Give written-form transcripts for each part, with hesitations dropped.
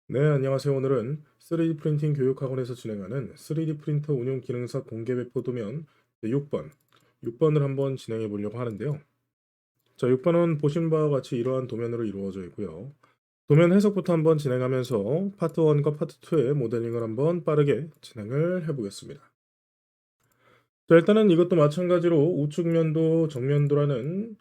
네, 안녕하세요. 오늘은 3D 프린팅 교육학원에서 진행하는 3D 프린터 운용 기능사 공개 배포 도면 6번을 한번 진행해 보려고 하는데요. 자, 6번은 보신 바와 같이 이러한 도면으로 이루어져 있고요. 도면 해석부터 한번 진행하면서 파트 1과 파트 2의 모델링을 한번 빠르게 진행을 해 보겠습니다. 자, 일단은 이것도 마찬가지로 우측면도, 정면도라는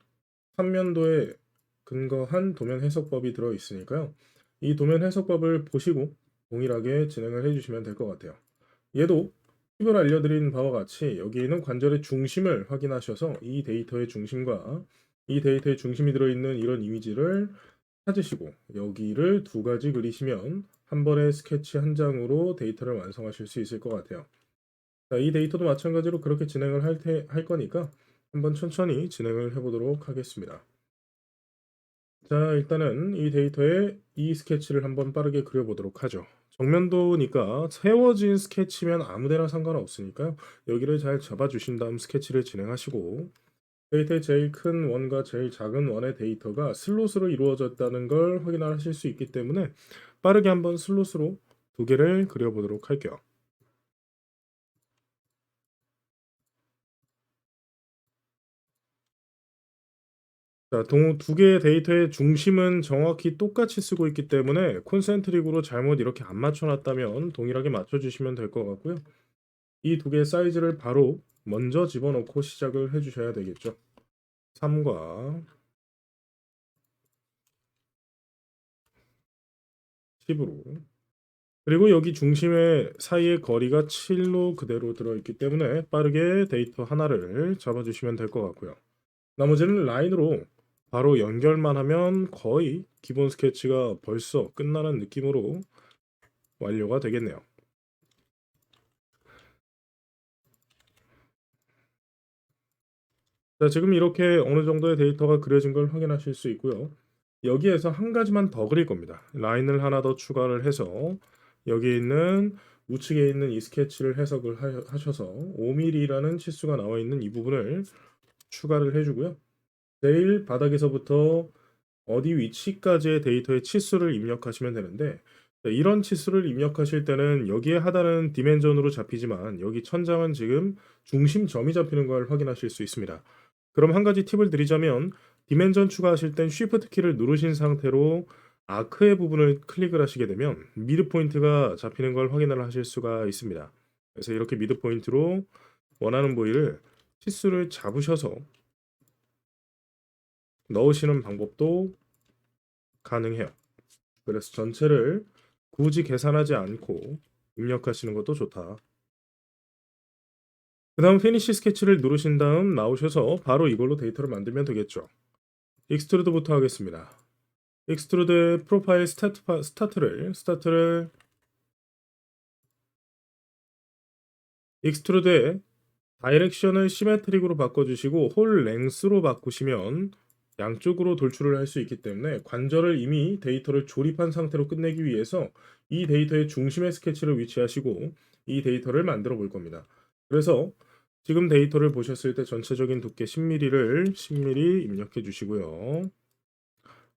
3면도에 근거한 도면 해석법이 들어 있으니까요. 이 도면 해석법을 보시고 동일하게 진행을 해 주시면 될 것 같아요. 얘도 팁을 알려드린 바와 같이 여기 있는 관절의 중심을 확인하셔서 이 데이터의 중심과 이 데이터의 중심이 들어있는 이런 이미지를 찾으시고 여기를 두 가지 그리시면 한 번에 스케치 한 장으로 데이터를 완성하실 수 있을 것 같아요. 자, 이 데이터도 마찬가지로 그렇게 진행을 할 거니까 한번 천천히 진행을 해보도록 하겠습니다. 자, 일단은 이 데이터에 이 스케치를 한번 빠르게 그려보도록 하죠. 정면도니까 세워진 스케치면 아무 데나 상관없으니까요. 여기를 잘 잡아주신 다음 스케치를 진행하시고 데이터의 제일 큰 원과 제일 작은 원의 데이터가 슬롯으로 이루어졌다는 걸 확인하실 수 있기 때문에 빠르게 한번 슬롯으로 두 개를 그려보도록 할게요. 자, 두 개의 데이터의 중심은 정확히 똑같이 쓰고 있기 때문에 콘센트릭으로 잘못 이렇게 안 맞춰놨다면 동일하게 맞춰주시면 될 것 같고요. 이 두 개의 사이즈를 바로 먼저 집어넣고 시작을 해 주셔야 되겠죠. 3과 10으로. 그리고 여기 중심의 사이의 거리가 7로 그대로 들어있기 때문에 빠르게 데이터 하나를 잡아주시면 될 것 같고요. 나머지는 라인으로 바로 연결만 하면 거의 기본 스케치가 벌써 끝나는 느낌으로 완료가 되겠네요. 자, 지금 이렇게 어느 정도의 데이터가 그려진 걸 확인하실 수 있고요. 여기에서 한 가지만 더 그릴 겁니다. 라인을 하나 더 추가를 해서 여기 있는 우측에 있는 이 스케치를 해석을 하셔서 5mm라는 치수가 나와 있는 이 부분을 추가를 해주고요. 제일 바닥에서부터 어디 위치까지의 데이터의 치수를 입력하시면 되는데 이런 치수를 입력하실 때는 여기에 하단은 디멘전으로 잡히지만 여기 천장은 지금 중심점이 잡히는 걸 확인하실 수 있습니다. 그럼 한 가지 팁을 드리자면 디멘전 추가하실 땐 쉬프트 키를 누르신 상태로 아크의 부분을 클릭을 하시게 되면 미드 포인트가 잡히는 걸 확인을 하실 수가 있습니다. 그래서 이렇게 미드 포인트로 원하는 부위를 치수를 잡으셔서 넣으시는 방법도 가능해요. 그래서 전체를 굳이 계산하지 않고 입력하시는 것도 좋다. 그 다음 피니시 스케치를 누르신 다음 나오셔서 바로 이걸로 데이터를 만들면 되겠죠. 익스트루드부터 하겠습니다. 익스트루드의 프로파일 스타트를 익스트루드의 다이렉션을 시메트릭으로 바꿔주시고 홀 랭스로 바꾸시면 양쪽으로 돌출을 할 수 있기 때문에 관절을 이미 데이터를 조립한 상태로 끝내기 위해서 이 데이터의 중심의 스케치를 위치하시고 이 데이터를 만들어 볼 겁니다. 그래서 지금 데이터를 보셨을 때 전체적인 두께 10mm를 10mm 입력해 주시고요.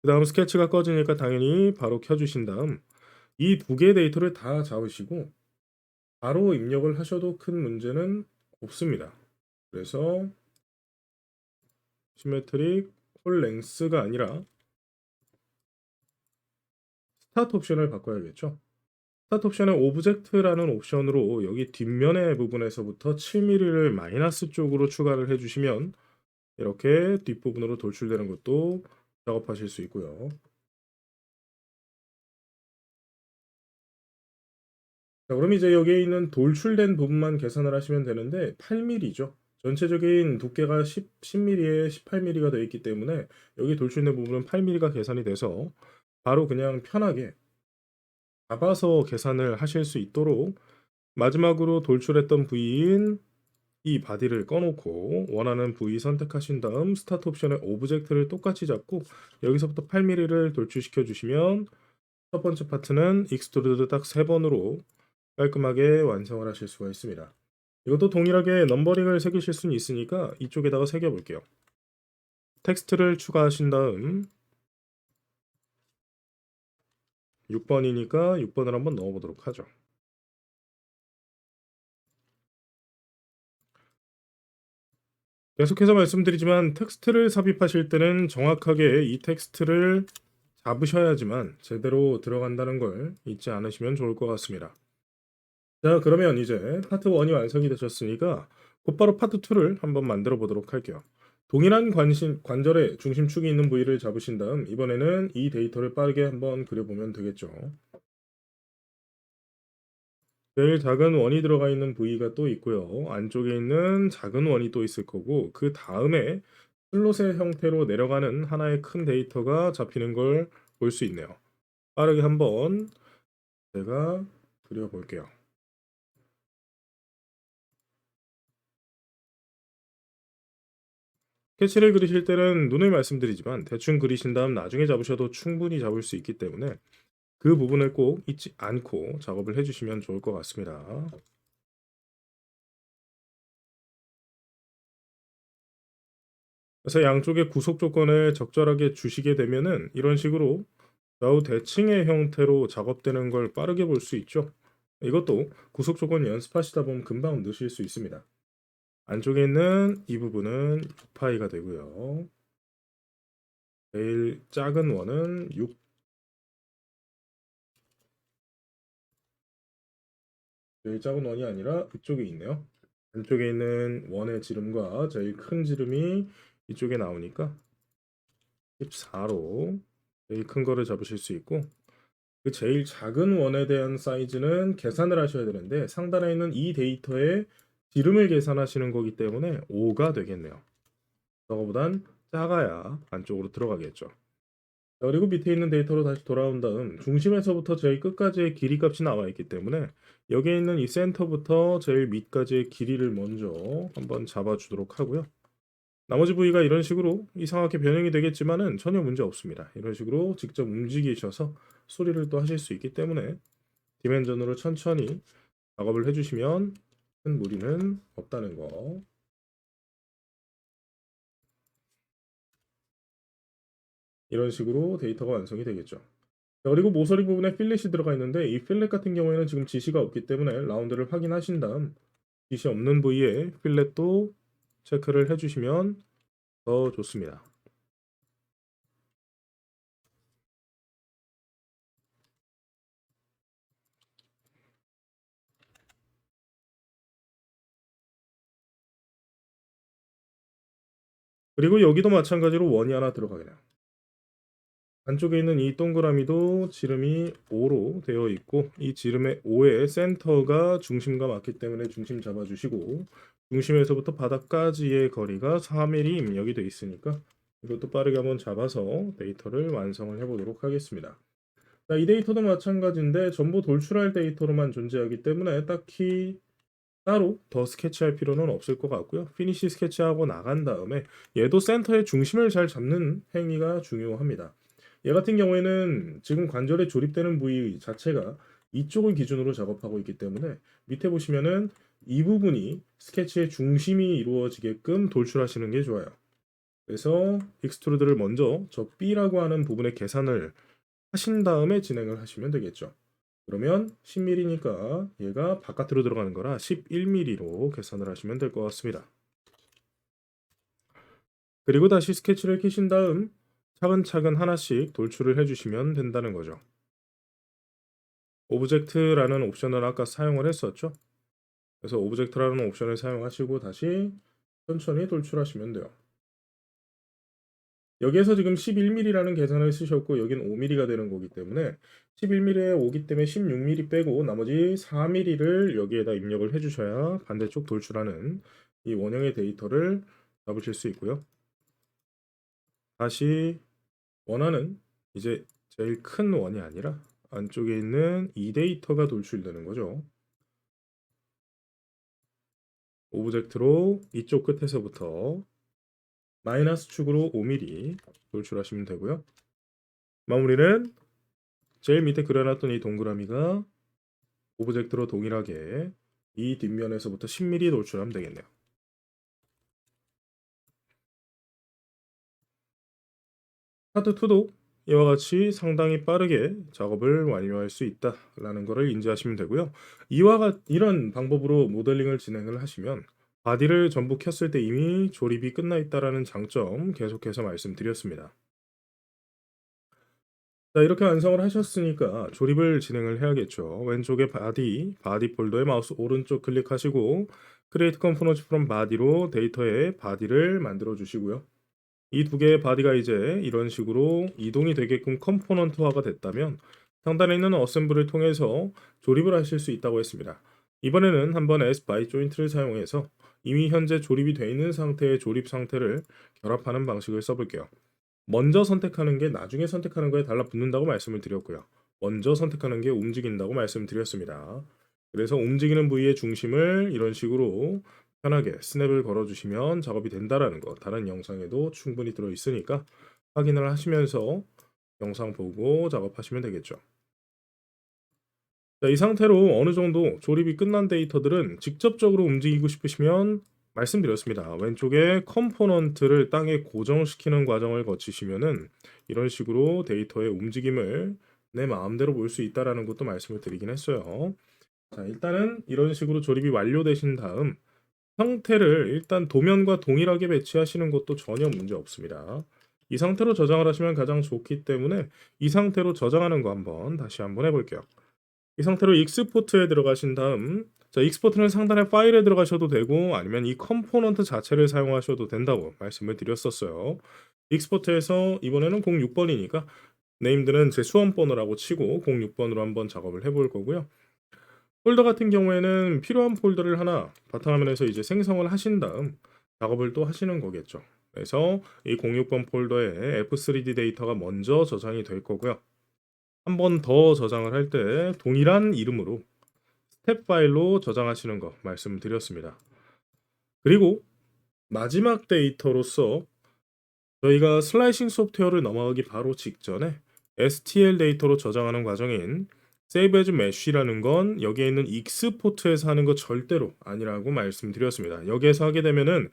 그 다음 스케치가 꺼지니까 당연히 바로 켜주신 다음 이 두 개의 데이터를 다 잡으시고 바로 입력을 하셔도 큰 문제는 없습니다. 그래서 시메트릭 홀 랭스가 아니라 스타트 옵션을 바꿔야겠죠. 스타트 옵션의 오브젝트라는 옵션으로 여기 뒷면의 부분에서부터 7mm를 마이너스 쪽으로 추가를 해주시면 이렇게 뒷부분으로 돌출되는 것도 작업하실 수 있고요. 자, 그럼 이제 여기에 있는 돌출된 부분만 계산을 하시면 되는데 8mm죠. 전체적인 두께가 10mm에 18mm가 되어 있기 때문에 여기 돌출된 부분은 8mm가 계산이 돼서 바로 그냥 편하게 잡아서 계산을 하실 수 있도록 마지막으로 돌출했던 부위인 이 바디를 꺼놓고 원하는 부위 선택하신 다음 스타트 옵션의 오브젝트를 똑같이 잡고 여기서부터 8mm를 돌출시켜 주시면 첫 번째 파트는 익스트루드 딱 3번으로 깔끔하게 완성을 하실 수가 있습니다. 이것도 동일하게 넘버링을 새기실 수는 있으니까 이쪽에다가 새겨 볼게요. 텍스트를 추가하신 다음 6번이니까 6번을 한번 넣어보도록 하죠. 계속해서 말씀드리지만 텍스트를 삽입하실 때는 정확하게 이 텍스트를 잡으셔야지만 제대로 들어간다는 걸 잊지 않으시면 좋을 것 같습니다. 자, 그러면 이제 파트 1이 완성이 되셨으니까 곧바로 파트 2를 한번 만들어 보도록 할게요. 동일한 관절의 중심축이 있는 부위를 잡으신 다음 이번에는 이 데이터를 빠르게 한번 그려보면 되겠죠. 제일 작은 원이 들어가 있는 부위가 또 있고요. 안쪽에 있는 작은 원이 또 있을 거고 그 다음에 슬롯의 형태로 내려가는 하나의 큰 데이터가 잡히는 걸 볼 수 있네요. 빠르게 한번 제가 그려볼게요. 스케치를 그리실 때는 눈을 말씀드리지만 대충 그리신 다음 나중에 잡으셔도 충분히 잡을 수 있기 때문에 그 부분을 꼭 잊지 않고 작업을 해주시면 좋을 것 같습니다. 그래서 양쪽의 구속 조건을 적절하게 주시게 되면은 이런 식으로 좌우 대칭의 형태로 작업되는 걸 빠르게 볼 수 있죠. 이것도 구속 조건 연습하시다 보면 금방 넣으실 수 있습니다. 안쪽에 있는 이 부분은 6파이가 되고요. 제일 작은 원은 6, 제일 작은 원이 아니라 이쪽에 있네요. 안쪽에 있는 원의 지름과 제일 큰 지름이 이쪽에 나오니까 14로 제일 큰 거를 잡으실 수 있고 그 제일 작은 원에 대한 사이즈는 계산을 하셔야 되는데 상단에 있는 이 데이터의 지름을 계산하시는 거기 때문에 5가 되겠네요. 저거보단 작아야 안쪽으로 들어가겠죠. 자, 그리고 밑에 있는 데이터로 다시 돌아온 다음 중심에서부터 제일 끝까지의 길이 값이 나와 있기 때문에 여기에 있는 이 센터부터 제일 밑까지의 길이를 먼저 한번 잡아주도록 하고요. 나머지 부위가 이런 식으로 이상하게 변형이 되겠지만은 전혀 문제 없습니다. 이런 식으로 직접 움직이셔서 소리를 또 하실 수 있기 때문에 디멘전으로 천천히 작업을 해주시면 큰 무리는 없다는 거. 이런 식으로 데이터가 완성이 되겠죠. 자, 그리고 모서리 부분에 필렛이 들어가 있는데 이 필렛 같은 경우에는 지금 지시가 없기 때문에 라운드를 확인하신 다음 지시 없는 부위에 필렛도 체크를 해주시면 더 좋습니다. 그리고 여기도 마찬가지로 원이 하나 들어가겠네요. 안쪽에 있는 이 동그라미도 지름이 5로 되어 있고 이 지름의 5의 센터가 중심과 맞기 때문에 중심 잡아주시고 중심에서부터 바닥까지의 거리가 4mm 입력이 되어 있으니까 이것도 빠르게 한번 잡아서 데이터를 완성을 해보도록 하겠습니다. 자, 이 데이터도 마찬가지인데 전부 돌출할 데이터로만 존재하기 때문에 딱히 따로 더 스케치할 필요는 없을 것 같고요. 피니시 스케치하고 나간 다음에 얘도 센터의 중심을 잘 잡는 행위가 중요합니다. 얘 같은 경우에는 지금 관절에 조립되는 부위 자체가 이쪽을 기준으로 작업하고 있기 때문에 밑에 보시면은 이 부분이 스케치의 중심이 이루어지게끔 돌출하시는 게 좋아요. 그래서 익스트루드를 먼저 저 B라고 하는 부분의 계산을 하신 다음에 진행을 하시면 되겠죠. 그러면 10mm니까 얘가 바깥으로 들어가는 거라 11mm로 계산을 하시면 될 것 같습니다. 그리고 다시 스케치를 켜신 다음 차근차근 하나씩 돌출을 해주시면 된다는 거죠. 오브젝트라는 옵션을 아까 사용을 했었죠. 그래서 오브젝트라는 옵션을 사용하시고 다시 천천히 돌출하시면 돼요. 여기에서 지금 11mm라는 계산을 쓰셨고 여긴 5mm가 되는 거기 때문에 11mm에 5기 때문에 16mm 빼고 나머지 4mm를 여기에다 입력을 해주셔야 반대쪽 돌출하는 이 원형의 데이터를 잡으실 수 있고요. 다시 원하는 이제 제일 큰 원이 아니라 안쪽에 있는 이 데이터가 돌출되는 거죠. 오브젝트로 이쪽 끝에서부터 마이너스 축으로 5mm 돌출하시면 되고요. 마무리는 제일 밑에 그려놨던 이 동그라미가 오브젝트로 동일하게 이 뒷면에서부터 10mm 돌출하면 되겠네요. 파트 2도 이와 같이 상당히 빠르게 작업을 완료할 수 있다라는 것을 인지하시면 되고요. 이런 방법으로 모델링을 진행을 하시면 바디를 전부 켰을 때 이미 조립이 끝나 있다라는 장점 계속해서 말씀드렸습니다. 자, 이렇게 완성을 하셨으니까 조립을 진행을 해야겠죠. 왼쪽에 바디 폴더에 마우스 오른쪽 클릭하시고 Create Components from Body로 데이터에 바디를 만들어 주시고요. 이 두 개의 바디가 이제 이런 식으로 이동이 되게끔 컴포넌트화가 됐다면 상단에 있는 어셈블을 통해서 조립을 하실 수 있다고 했습니다. 이번에는 한번 S by joint를 사용해서 이미 현재 조립이 되어 있는 상태의 조립 상태를 결합하는 방식을 써볼게요. 먼저 선택하는 게 나중에 선택하는 거에 달라붙는다고 말씀을 드렸고요. 먼저 선택하는 게 움직인다고 말씀드렸습니다. 그래서 움직이는 부위의 중심을 이런 식으로 편하게 스냅을 걸어주시면 작업이 된다라는 거 다른 영상에도 충분히 들어있으니까 확인을 하시면서 영상 보고 작업하시면 되겠죠. 자, 이 상태로 어느 정도 조립이 끝난 데이터들은 직접적으로 움직이고 싶으시면 말씀드렸습니다. 왼쪽에 컴포넌트를 땅에 고정시키는 과정을 거치시면은 이런 식으로 데이터의 움직임을 내 마음대로 볼 수 있다라는 것도 말씀을 드리긴 했어요. 자, 일단은 이런 식으로 조립이 완료되신 다음 형태를 일단 도면과 동일하게 배치하시는 것도 전혀 문제 없습니다. 이 상태로 저장을 하시면 가장 좋기 때문에 이 상태로 저장하는 거 다시 한번 해볼게요. 이 상태로 익스포트에 들어가신 다음 자, 익스포트는 상단의 파일에 들어가셔도 되고 아니면 이 컴포넌트 자체를 사용하셔도 된다고 말씀을 드렸었어요. 익스포트에서 이번에는 06번이니까 네임드는 제 수험 번호라고 치고 06번으로 한번 작업을 해볼 거고요. 폴더 같은 경우에는 필요한 폴더를 하나 바탕화면에서 이제 생성을 하신 다음 작업을 또 하시는 거겠죠. 그래서 이 06번 폴더에 F3D 데이터가 먼저 저장이 될 거고요. 한 번 더 저장을 할 때 동일한 이름으로 스텝 파일로 저장하시는 거 말씀드렸습니다. 그리고 마지막 데이터로서 저희가 슬라이싱 소프트웨어를 넘어가기 바로 직전에 STL 데이터로 저장하는 과정인 Save as Mesh라는 건 여기에 있는 익스포트에서 하는 거 절대로 아니라고 말씀드렸습니다. 여기에서 하게 되면은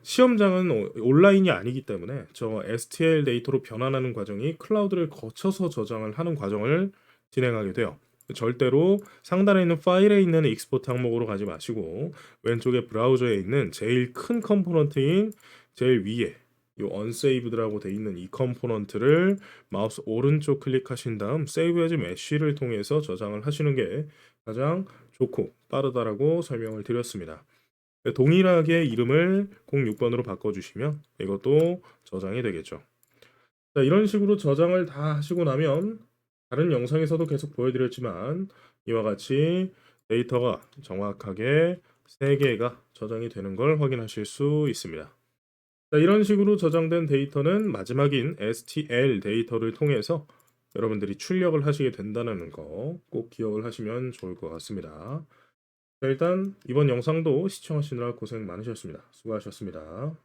시험장은 온라인이 아니기 때문에 저 STL 데이터로 변환하는 과정이 클라우드를 거쳐서 저장을 하는 과정을 진행하게 돼요. 절대로 상단에 있는 파일에 있는 익스포트 항목으로 가지 마시고 왼쪽에 브라우저에 있는 제일 큰 컴포넌트인 제일 위에 요 unsaved라고 돼 있는 이 컴포넌트를 마우스 오른쪽 클릭하신 다음 Save as Mesh를 통해서 저장을 하시는 게 가장 좋고 빠르다라고 설명을 드렸습니다. 동일하게 이름을 06번으로 바꿔주시면 이것도 저장이 되겠죠. 자, 이런 식으로 저장을 다 하시고 나면 다른 영상에서도 계속 보여드렸지만 이와 같이 데이터가 정확하게 3개가 저장이 되는 걸 확인하실 수 있습니다. 자, 이런 식으로 저장된 데이터는 마지막인 STL 데이터를 통해서 여러분들이 출력을 하시게 된다는 거 꼭 기억을 하시면 좋을 것 같습니다. 자, 일단 이번 영상도 시청하시느라 고생 많으셨습니다. 수고하셨습니다.